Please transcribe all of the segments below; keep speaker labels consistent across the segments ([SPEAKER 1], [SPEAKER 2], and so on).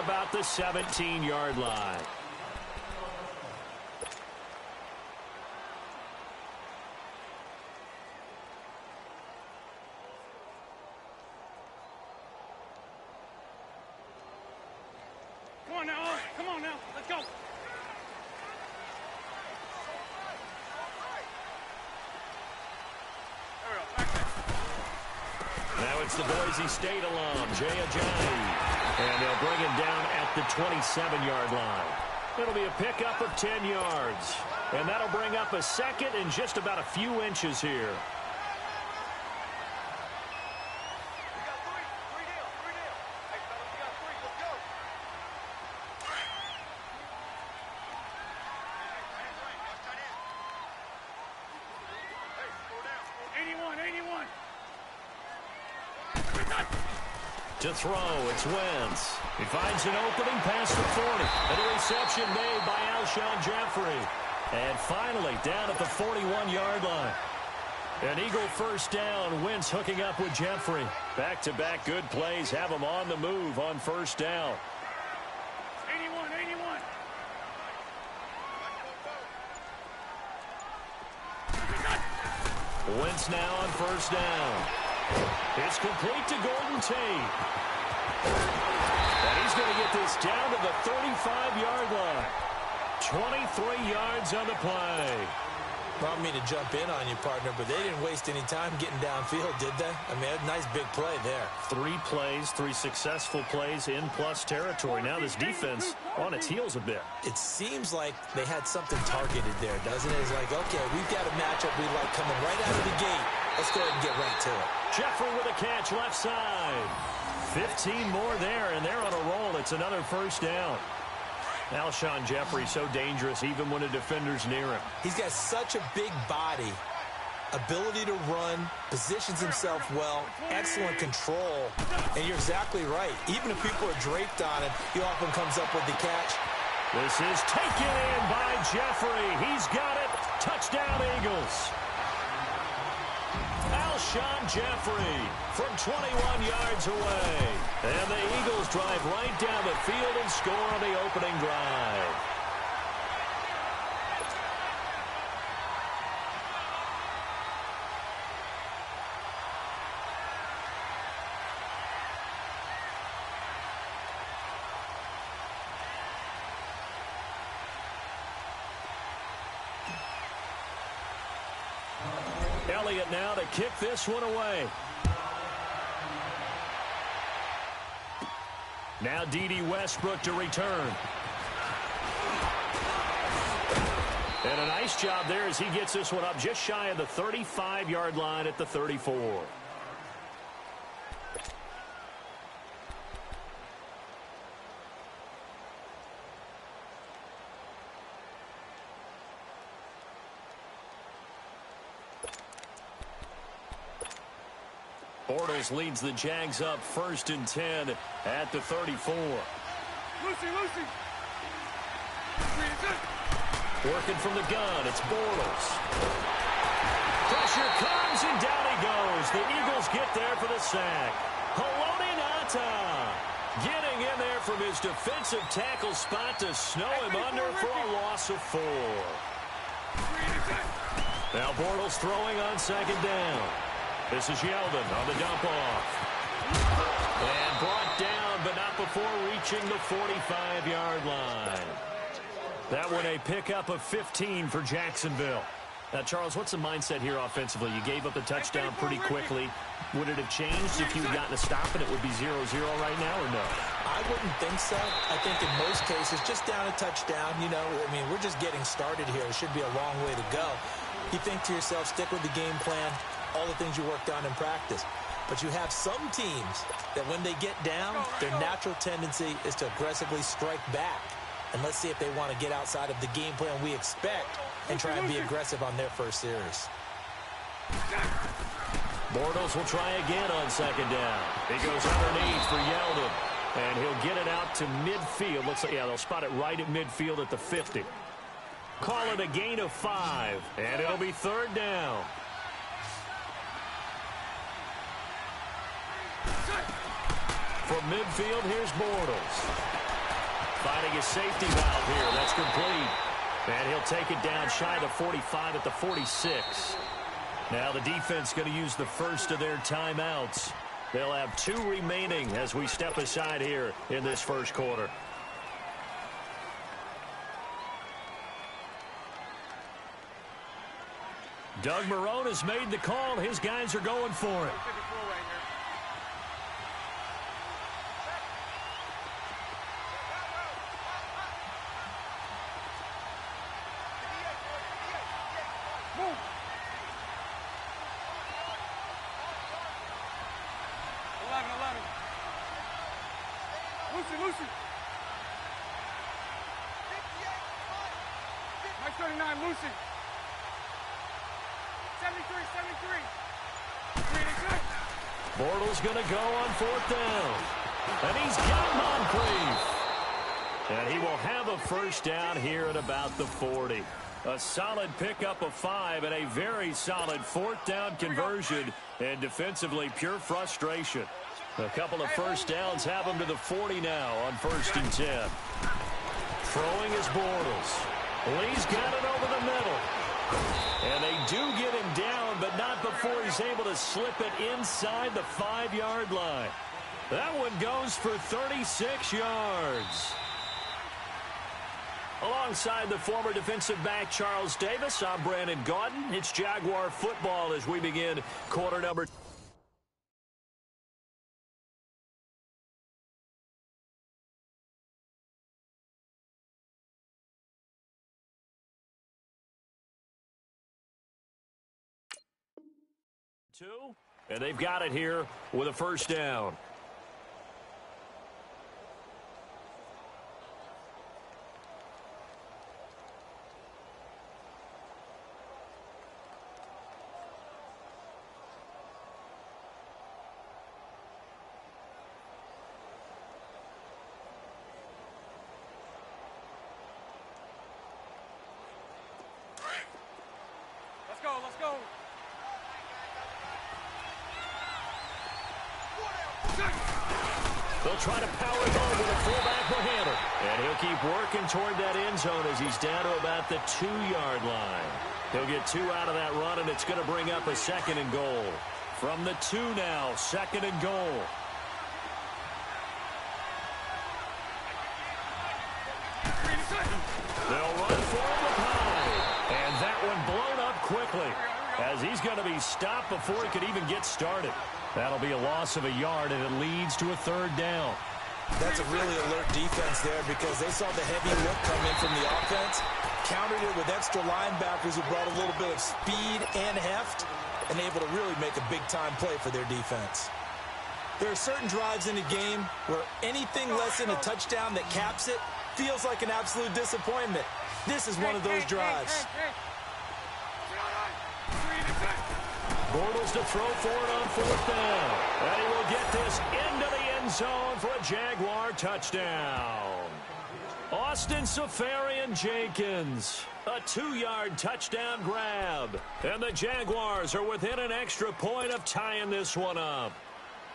[SPEAKER 1] about the 17-yard line.
[SPEAKER 2] Come on now, let's go.
[SPEAKER 1] Now it's the Boise State alum, Jay Ajani. And they'll bring him down at the 27-yard line. It'll be a pickup of 10 yards. And that'll bring up a second and just about a few inches here. To throw, it's Wentz. He finds an opening past the 40. And a reception made by Alshon Jeffrey. And finally, down at the 41-yard line. An Eagle first down. Wentz hooking up with Jeffrey. Back-to-back good plays have him on the move on first down.
[SPEAKER 2] 81.
[SPEAKER 1] Wentz now on first down. It's complete to Golden Tate. And he's going to get this down to the 35-yard line. 23 yards on the play.
[SPEAKER 3] I don't mean to jump in on you, partner, but they didn't waste any time getting downfield, did they? I mean, a nice big play there.
[SPEAKER 1] 3 plays, 3 successful plays in plus territory. Now this defense on its heels a bit.
[SPEAKER 3] It seems like they had something targeted there, doesn't it? It's like, okay, we've got a matchup we like coming right out of the gate. Let's go ahead and get right to it.
[SPEAKER 1] Jeffrey with a catch left side. 15 more there, and they're on a roll. It's another first down. Alshon Jeffrey so dangerous even when a defender's near him.
[SPEAKER 3] He's got such a big body, ability to run, positions himself well, excellent control. And you're exactly right. Even if people are draped on him, he often comes up with the catch.
[SPEAKER 1] This is taken in by Jeffrey. He's got it. Touchdown, Eagles. Alshon Jeffrey from 21 yards away. And the Eagles drive right down the field and score on the opening drive. Elliott now to kick this one away. Now D.D. Westbrook to return. And a nice job there as he gets this one up just shy of the 35-yard line at the 34. Bortles leads the Jags up 1st and 10 at the 34.
[SPEAKER 2] Lucy.
[SPEAKER 1] Working from the gun, it's Bortles. Pressure comes, and down he goes. The Eagles get there for the sack. Haloti Ngata getting in there from his defensive tackle spot to snow him under for a loss of 4. Now Bortles throwing on 2nd down. This is Yeldon on the dump off. And brought down, but not before reaching the 45-yard line. That one a pickup of 15 for Jacksonville. Now, Charles, what's the mindset here offensively? You gave up the touchdown pretty quickly. Would it have changed if you had gotten a stop and it would be 0-0 right now, or no?
[SPEAKER 3] I wouldn't think so. I think in most cases, just down a touchdown, you know, I mean, we're just getting started here. It should be a long way to go. You think to yourself, stick with the game plan, all the things you worked on in practice. But you have some teams that when they get down, their natural tendency is to aggressively strike back. And let's see if they want to get outside of the game plan we expect and try and be aggressive on their first series.
[SPEAKER 1] Bortles will try again on 2nd down. He goes underneath for Yeldon. And he'll get it out to midfield. Looks like, yeah, they'll spot it right at midfield at the 50. Call it a gain of 5. And it'll be 3rd down. From midfield, here's Bortles. finding his safety valve here. That's complete. And he'll take it down shy of the 45 at the 46. Now the defense going to use the first of their timeouts. They'll have 2 remaining as we step aside here in this first quarter. Doug Marrone has made the call. His guys are going for it.
[SPEAKER 2] Lucy. Mike 39, Lucy. 73.
[SPEAKER 1] Bortles going to go on 4th down. And he's got Moncrief. And he will have a first down here at about the 40. A solid pickup of 5 and a very solid 4th down conversion. And defensively, pure frustration. A couple of first downs have him to the 40 now on 1st and 10. Throwing is Bortles. Lee's got it over the middle. And they do get him down, but not before he's able to slip it inside the 5-yard line. That one goes for 36 yards. Alongside the former defensive back Charles Davis, I'm Brandon Gaudin. It's Jaguar football as we begin quarter number 2. And they've got it here with a first down.
[SPEAKER 2] Let's go.
[SPEAKER 1] They'll try to power it home with a fullback Bohanna. And he'll keep working toward that end zone as he's down to about the 2-yard line. He'll get 2 out of that run, and it's going to bring up a 2nd and goal. From the 2 now, 2nd and goal. They'll run forward with Hyde. And that one blown up quickly as he's going to be stopped before he could even get started. That'll be a loss of a yard, and it leads to a 3rd down.
[SPEAKER 3] That's a really alert defense there because they saw the heavy lift come in from the offense, countered it with extra linebackers who brought a little bit of speed and heft, and able to really make a big-time play for their defense. There are certain drives in the game where anything less than a touchdown that caps it feels like an absolute disappointment. This is one of those drives.
[SPEAKER 1] Bortles to throw for it on 4th down. And he will get this into the end zone for a Jaguar touchdown. Austin Seferian-Jenkins. A 2-yard touchdown grab. And the Jaguars are within an extra point of tying this one up.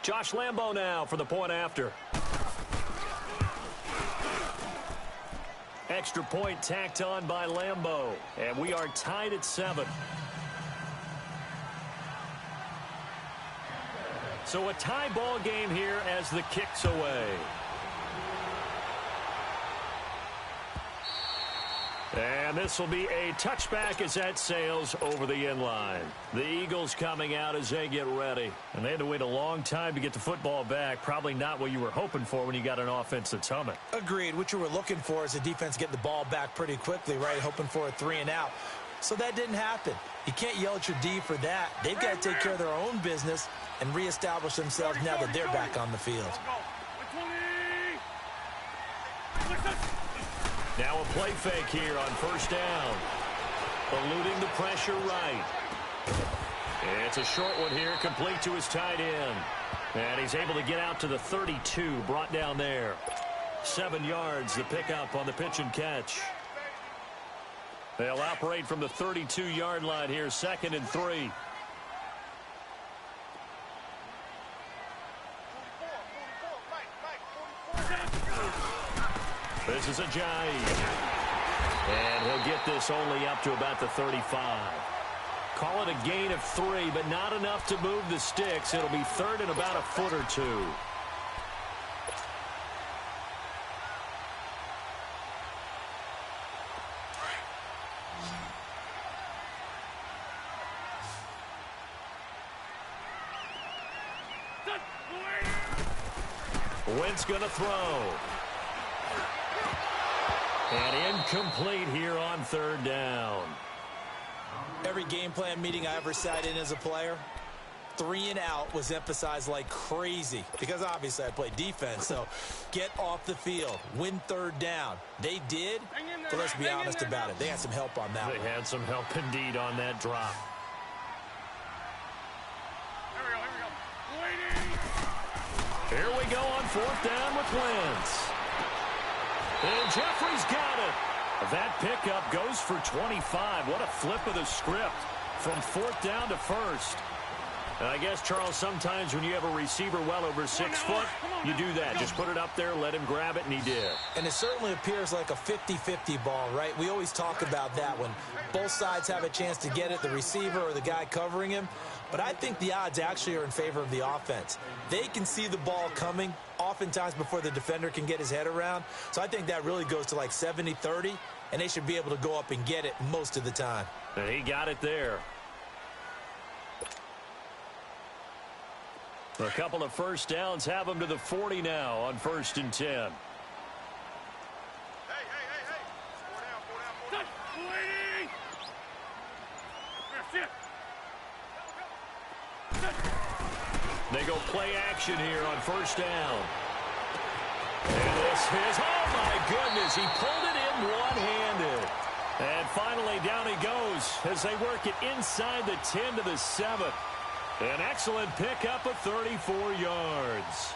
[SPEAKER 1] Josh Lambo now for the point after. Extra point tacked on by Lambo. And we are tied at 7. So a tie ball game here as the kick's away. And this will be a touchback as that sails over the end line. The Eagles coming out as they get ready. And they had to wait a long time to get the football back. Probably not what you were hoping for when you got an offense that's humming.
[SPEAKER 3] Agreed. What you were looking for is the defense getting the ball back pretty quickly, right? Hoping for a 3 and out. So that didn't happen. You can't yell at your D for that. They've got to take care of their own business and reestablish themselves now that they're back on the field.
[SPEAKER 1] Now a play fake here on 1st down. Eluding the pressure right. It's a short one here, complete to his tight end. And he's able to get out to the 32, brought down there. 7 yards, the pickup on the pitch and catch. They'll operate from the 32-yard line here, 2nd and 3. This is Ajayi. And he'll get this only up to about the 35. Call it a gain of 3, but not enough to move the sticks. It'll be third and about a foot or two. Wentz going to throw. And incomplete here on third down.
[SPEAKER 3] Every game plan meeting I ever sat in as a player, 3 and out was emphasized like crazy because obviously I play defense, so get off the field, win third down. They did, but let's be honest about it. They had some help on that one.
[SPEAKER 1] They had some help indeed on that drop. Here we go on fourth down with Wentz. And Jeffrey's got it. That pickup goes for 25. What a flip of the script from fourth down to first. And I guess, Charles, sometimes when you have a receiver well over 6 foot, you do that. Just put it up there, let him grab it, and he did.
[SPEAKER 3] And it certainly appears like a 50-50 ball, right? We always talk about that when both sides have a chance to get it, the receiver or the guy covering him. But I think the odds actually are in favor of the offense. They can see the ball coming oftentimes before the defender can get his head around. So I think that really goes to like 70-30, and they should be able to go up and get it most of the time.
[SPEAKER 1] And he got it there. A couple of first downs have him to the 40 now on 1st and 10.
[SPEAKER 2] Hey.
[SPEAKER 1] They go play action here on 1st down. And this is, oh my goodness, he pulled it in one-handed. And finally down he goes as they work it inside the 10 to the 7. An excellent pickup of 34 yards.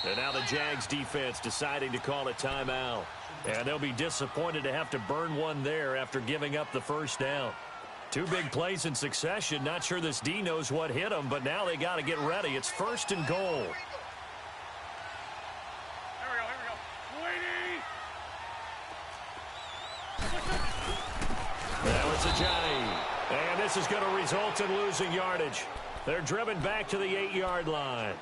[SPEAKER 1] And now the Jags defense deciding to call a timeout. And they'll be disappointed to have to burn one there after giving up the first down. 2 big plays in succession. Not sure this D knows what hit them, but now they got to get ready. It's 1st and goal.
[SPEAKER 2] Here we go.
[SPEAKER 1] Now it's Ajayi. And this is going to result in losing yardage. They're driven back to the 8-yard line.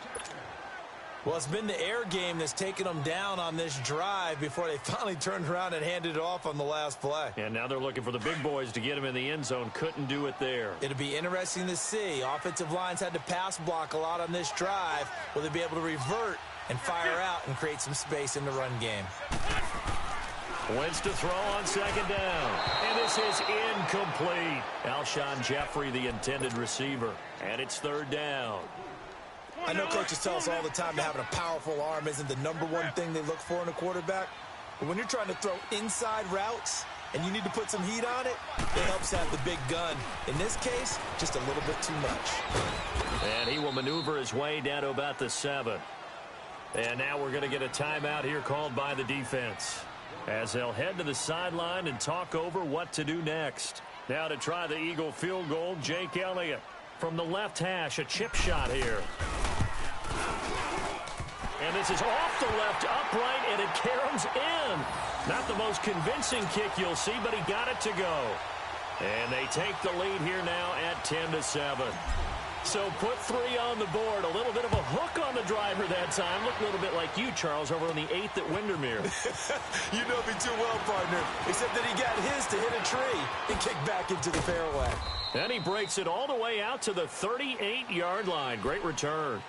[SPEAKER 3] Well, it's been the air game that's taken them down on this drive before they finally turned around and handed it off on the last play.
[SPEAKER 1] And now they're looking for the big boys to get him in the end zone. Couldn't do it there.
[SPEAKER 3] It'll be interesting to see. Offensive lines had to pass block a lot on this drive. Will they be able to revert and fire out and create some space in the run game?
[SPEAKER 1] Wentz to throw on 2nd down. And this is incomplete. Alshon Jeffrey, the intended receiver. And it's 3rd down.
[SPEAKER 3] I know coaches tell us all the time that having a powerful arm isn't the #1 thing they look for in a quarterback. But when you're trying to throw inside routes and you need to put some heat on it, it helps have the big gun. In this case, just a little bit too much.
[SPEAKER 1] And he will maneuver his way down to about the 7. And now we're going to get a timeout here called by the defense, as they'll head to the sideline and talk over what to do next. Now to try the Eagle field goal, Jake Elliott. From the left hash, a chip shot here. And this is off the left upright, and it caroms in. Not the most convincing kick you'll see, but he got it to go. And they take the lead here now at 10 to 7. So put 3 on the board. A little bit of a hook on the driver that time. Looked a little bit like you, Charles, over on the 8th at Windermere.
[SPEAKER 3] You know me too well, partner. Except that he got his to hit a tree and kick back into the fairway.
[SPEAKER 1] And he breaks it all the way out to the 38-yard line. Great return.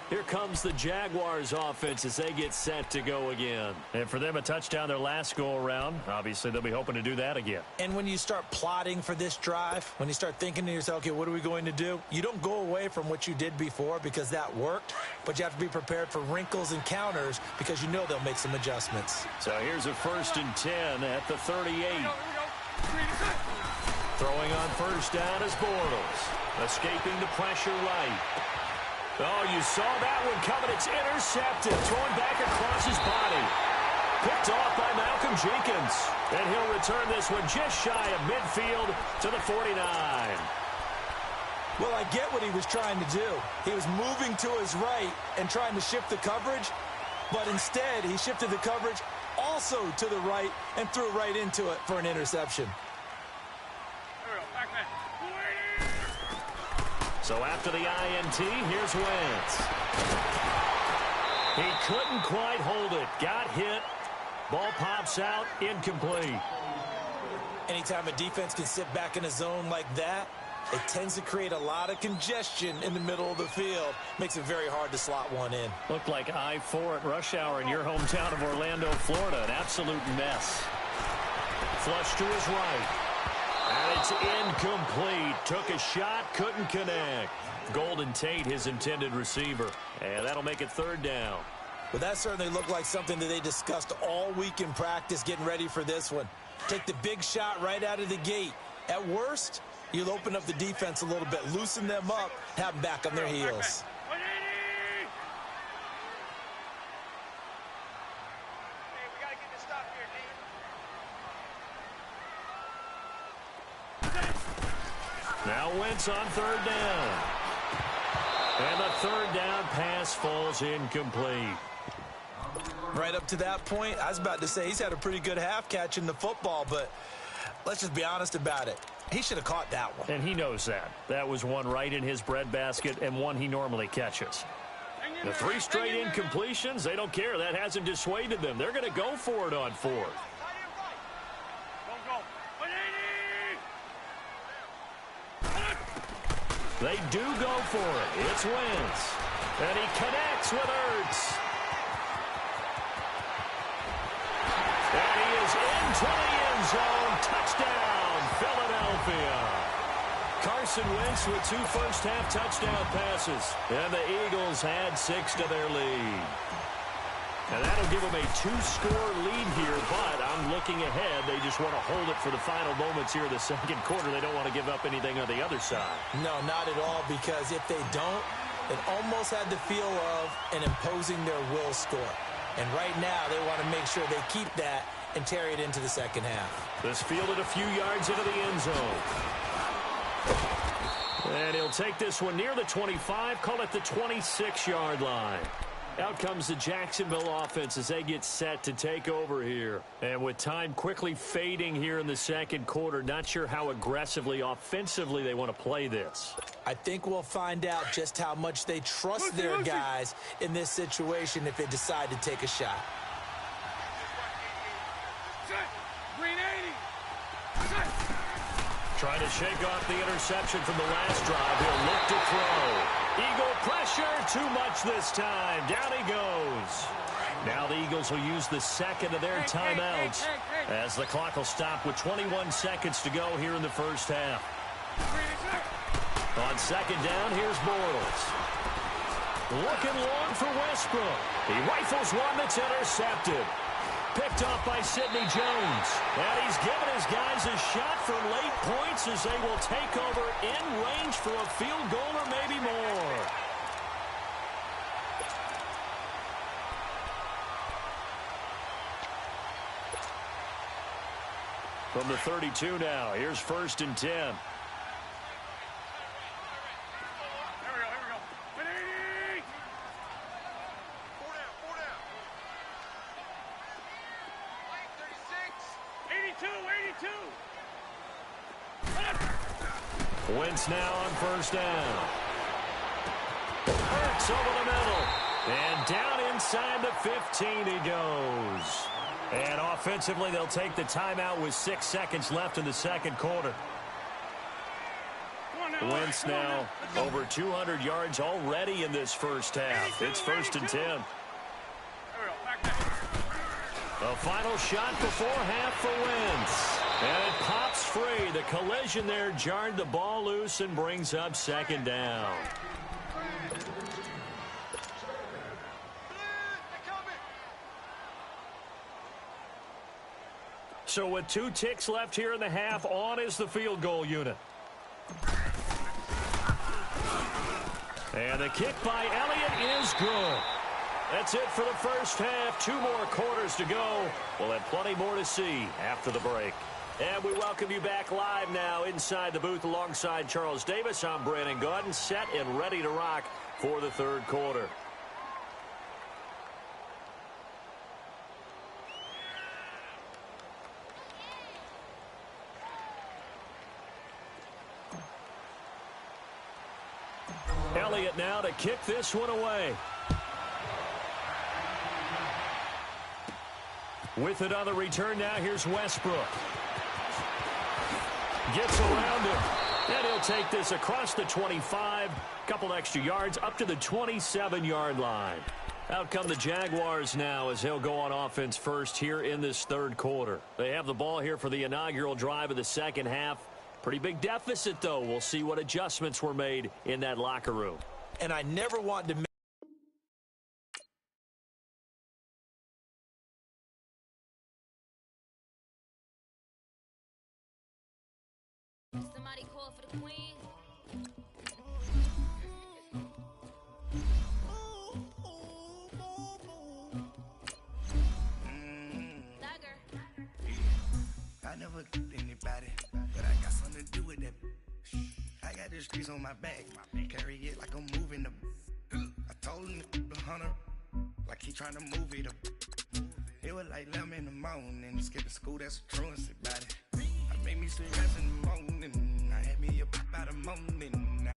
[SPEAKER 1] Here comes the Jaguars offense as they get set to go again. And for them, a touchdown their last go-around. Obviously, they'll be hoping to do that again.
[SPEAKER 3] And when you start plotting for this drive, when you start thinking to yourself, okay, what are we going to do? You don't go away from what you did before because that worked, but you have to be prepared for wrinkles and counters because you know they'll make some adjustments.
[SPEAKER 1] So here's a 1st and 10 at the 38.
[SPEAKER 2] Here we go.
[SPEAKER 1] Throwing on 1st down is Bortles. Escaping the pressure right. Oh, you saw that one coming. It's intercepted, thrown back across his body. Picked off by Malcolm Jenkins. And he'll return this one just shy of midfield to the 49.
[SPEAKER 3] Well, I get what he was trying to do. He was moving to his right and trying to shift the coverage, but instead he shifted the coverage also to the right and threw right into it for an interception.
[SPEAKER 1] So after the INT, here's Wentz. He couldn't quite hold it. Got hit. Ball pops out. Incomplete.
[SPEAKER 3] Anytime a defense can sit back in a zone like that, it tends to create a lot of congestion in the middle of the field. Makes it very hard to slot one in.
[SPEAKER 1] Looked like I-4 at rush hour in your hometown of Orlando, Florida. An absolute mess. Flush to his right. And it's incomplete. Took a shot, couldn't connect. Golden Tate, his intended receiver. And that'll make it third down.
[SPEAKER 3] Well, that certainly looked like something that they discussed all week in practice getting ready for this one. Take the big shot right out of the gate. At worst, you'll open up the defense a little bit, loosen them up, have them back on their heels.
[SPEAKER 1] Now Wentz on third down. And the third down pass falls incomplete.
[SPEAKER 3] Right up to that point, I was about to say he's had a pretty good half catching the football, but let's just be honest about it. He should have caught that one.
[SPEAKER 1] And he knows that. That was one right in his breadbasket and one he normally catches. The 3 straight incompletions, they don't care. That hasn't dissuaded them. They're going to go for it on fourth. They do go for it. It's Wentz. And he connects with Ertz. And he is into the end zone. Touchdown, Philadelphia. Carson Wentz with 2 first-half touchdown passes. And the Eagles add 6 to their lead. And that'll give them a 2-score lead here, but I'm looking ahead. They just want to hold it for the final moments here in the second quarter. They don't want to give up anything on the other side.
[SPEAKER 3] No, not at all, because if they don't, it almost had the feel of an imposing their will score. And right now, they want to make sure they keep that and carry it into the second half.
[SPEAKER 1] This fielded a few yards into the end zone. And he'll take this one near the 25, call it the 26-yard line. Out comes the Jacksonville offense as they get set to take over here. And with time quickly fading here in the second quarter, not sure how aggressively, offensively they want to play this.
[SPEAKER 3] I think we'll find out just how much they trust their guys in this situation if they decide to take a shot.
[SPEAKER 1] Trying to shake off the interception from the last drive. He'll look to throw. Eagle pressure, too much this time. Down he goes. Now the Eagles will use the second of their timeouts as the clock will stop with 21 seconds to go here in the first half. On second down, here's Bortles. Looking long for Westbrook. He rifles one that's intercepted. Picked off by Sidney Jones. And he's given his guys a shot for late points as they will take over in range for a field goal or maybe more. From the 32 now, here's 1st and 10. Wentz now on first down. Ertz over the middle. And down inside the 15 he goes. And offensively, they'll take the timeout with 6 seconds left in the second quarter. Wentz now over 200 yards already in this first half. It's 1st and 10. A final shot before half for Wentz. And it pops free. The collision there jarred the ball loose and brings up second down. So with 2 ticks left here in the half, on is the field goal unit. And the kick by Elliott is good. That's it for the first half. 2 more quarters to go. We'll have plenty more to see after the break. And we welcome you back live now inside the booth alongside Charles Davis. I'm Brandon Gaudin, set and ready to rock for the third quarter. Elliott now to kick this one away. With it on the return now, here's Westbrook. Gets around him. And he'll take this across the 25. Couple extra yards up to the 27-yard line. Out come the Jaguars now as he'll go on offense first here in this third quarter. They have the ball here for the inaugural drive of the second half. Pretty big deficit, though. We'll see what adjustments were made in that locker room.
[SPEAKER 3] And I never want to
[SPEAKER 4] Somebody call for the queen.
[SPEAKER 5] I never killed anybody, but I got something to do with that. I got the streets on my back, carry it like I'm moving the. I told him the hunter, like he trying to move it up. It was like 11 in the morning, skipping school, that's a truancy about it. I made me some rest in the morning, I had me a pop out of morning.